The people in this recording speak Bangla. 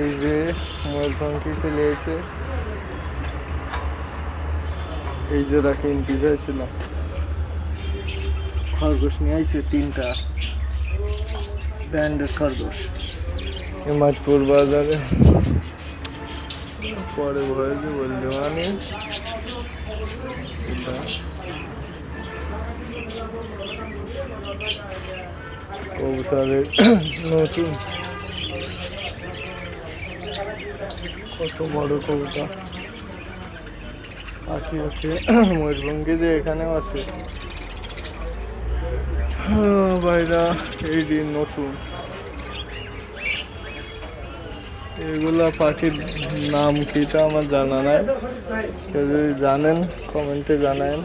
এই যে ময়ূরপঙ্খী চলে এসে, এই যে রাখে ইন্তিজার ছিল, খরগোশ নিয়ে আইছে 3টা ব্যান্ডেড খরগোশ হিমাজপুর বাজারে। পরে ভয়েছে বললে মানে এটা কবুতরের নতুন কত বড় কবুতর পাখি আছে ময়ূরভঙ্গি যে এখানেও আছে। বাইরা এই দিন নতুন এগুলা পাখির নাম কিটা আমার জানা নাই, কেউ যদি জানেন কমেন্টে জানায়েন।